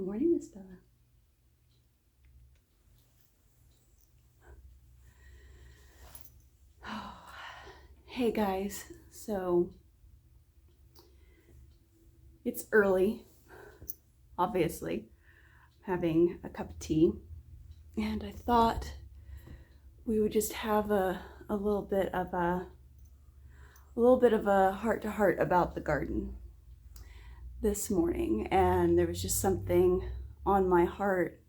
Good morning, Miss Bella. Hey guys, so it's early, obviously, having a cup of tea, and I thought we would just have a little bit of a heart-to-heart about the garden this morning, and there was just something on my heart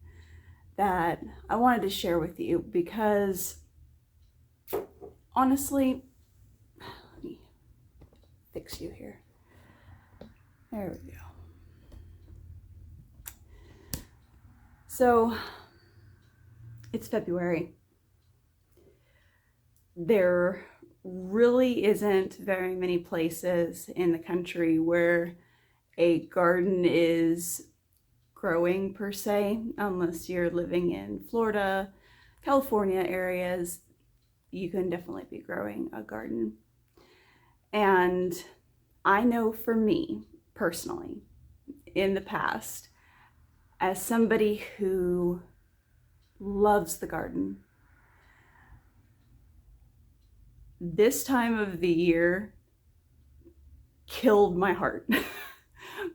that I wanted to share with you because honestly, let me fix you here. There we go. So it's February. There really isn't very many places in the country where a garden is growing per se, unless you're living in Florida, California areas. You can definitely be growing a garden. And I know for me personally, in the past, as somebody who loves the garden, this time of the year killed my heart,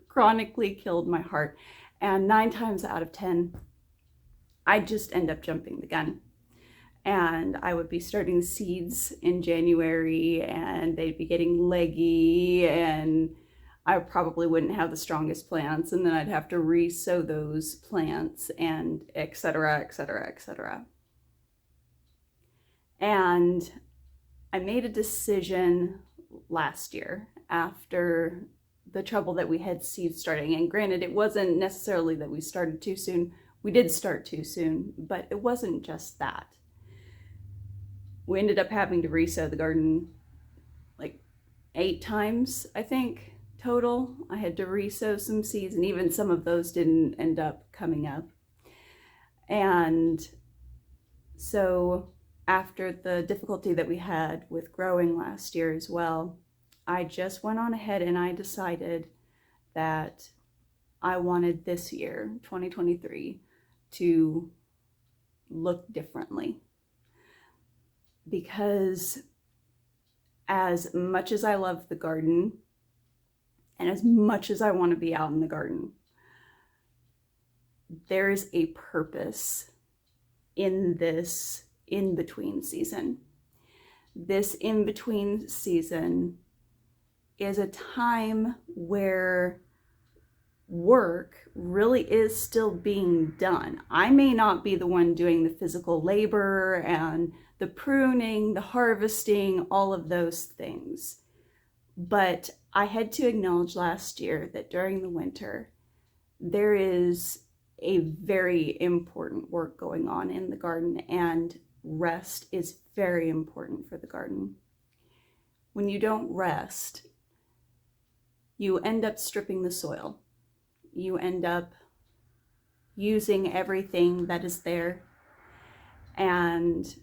chronically killed my heart. And 9 times out of 10, I just end up jumping the gun. And I would be starting seeds in January and they'd be getting leggy and I probably wouldn't have the strongest plants, and then I'd have to re-sow those plants and etc., etc., etc. And I made a decision last year after the trouble that we had seeds starting. And granted, it wasn't necessarily that we started too soon. We did start too soon, but it wasn't just that. We ended up having to re-sow the garden like 8 times, I think, total. I had to re-sow some seeds, and even some of those didn't end up coming up. And so after the difficulty that we had with growing last year as well, I just went on ahead and I decided that I wanted this year, 2023, to look differently. Because as much as I love the garden, and as much as I want to be out in the garden, there is a purpose in this in-between season. This in-between season is a time where work really is still being done. I may not be the one doing the physical labor and the pruning, the harvesting, all of those things. But I had to acknowledge last year that during the winter, there is a very important work going on in the garden, and rest is very important for the garden. When you don't rest, you end up stripping the soil. You end up using everything that is there and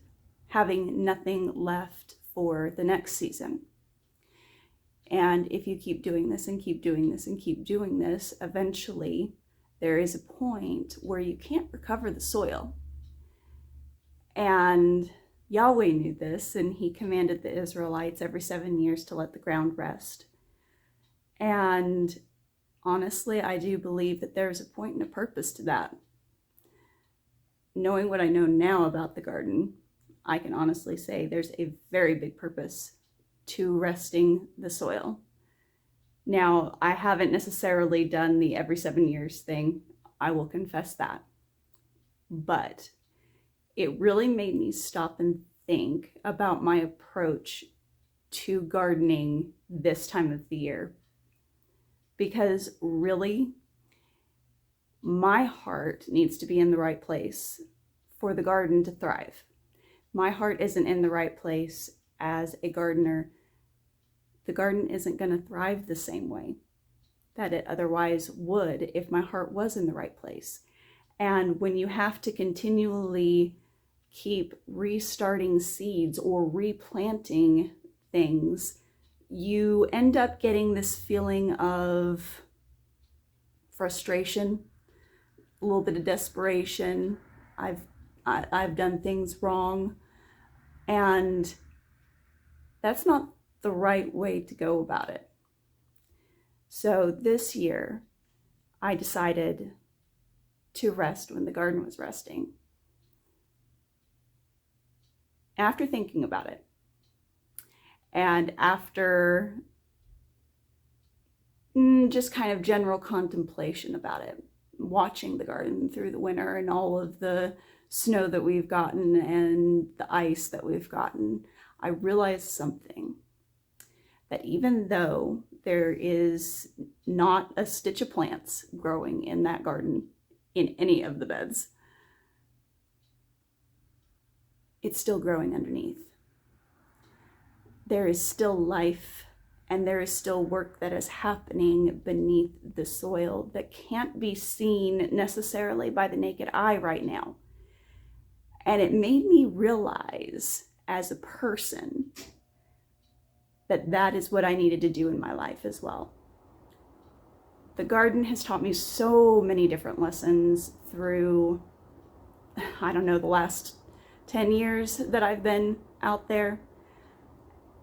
having nothing left for the next season. And if you keep doing this and keep doing this and keep doing this, eventually there is a point where you can't recover the soil. And Yahweh knew this, and he commanded the Israelites every 7 years to let the ground rest. And honestly, I do believe that there's a point and a purpose to that. Knowing what I know now about the garden, I can honestly say there's a very big purpose to resting the soil. Now, I haven't necessarily done the every 7 years thing. I will confess that. But it really made me stop and think about my approach to gardening this time of the year. Because really, my heart needs to be in the right place for the garden to thrive. My heart isn't in the right place as a gardener. The garden isn't going to thrive the same way that it otherwise would if my heart was in the right place. And when you have to continually keep restarting seeds or replanting things, you end up getting this feeling of frustration, a little bit of desperation. I've done things wrong, and that's not the right way to go about it. So this year, I decided to rest when the garden was resting. After thinking about it, and after just kind of general contemplation about it, watching the garden through the winter and all of the snow that we've gotten and the ice that we've gotten, I realized something. That even though there is not a stitch of plants growing in that garden, in any of the beds, it's still growing underneath. There is still life, and there is still work that is happening beneath the soil that can't be seen necessarily by the naked eye right now. And it made me realize as a person that that is what I needed to do in my life as well. The garden has taught me so many different lessons through, I don't know, the last 10 years that I've been out there.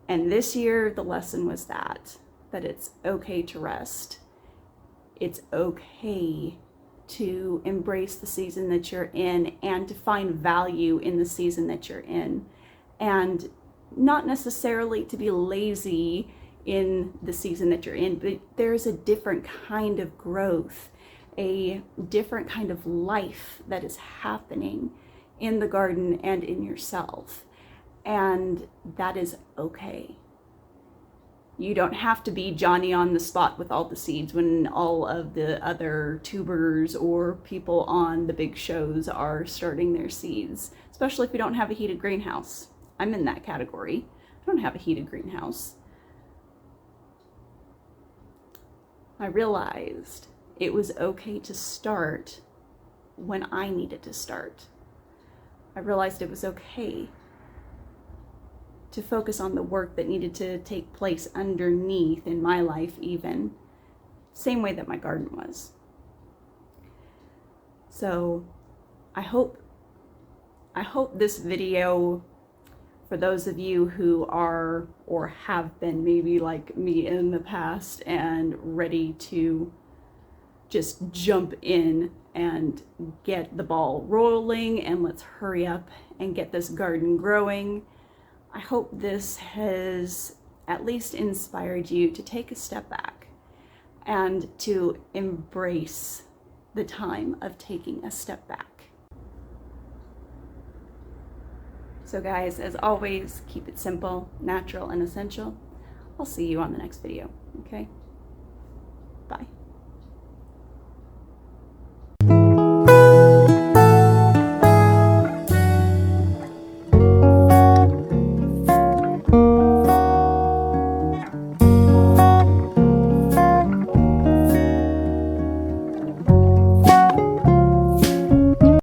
And this year, the lesson was that it's okay to rest. It's okay to embrace the season that you're in and to find value in the season that you're in. And not necessarily to be lazy in the season that you're in, but there's a different kind of growth, a different kind of life that is happening in the garden and in yourself. And that is okay. You don't have to be Johnny on the spot with all the seeds when all of the other tubers or people on the big shows are starting their seeds, especially if you don't have a heated greenhouse. I'm in that category. I don't have a heated greenhouse. I realized it was okay to start when I needed to start. I realized it was okay to focus on the work that needed to take place underneath in my life, even same way that my garden was. So I hope this video, for those of you who are or have been maybe like me in the past and ready to just jump in and get the ball rolling and let's hurry up and get this garden growing, I hope this has at least inspired you to take a step back and to embrace the time of taking a step back. So guys, as always, keep it simple, natural, and essential. I'll see you on the next video, okay?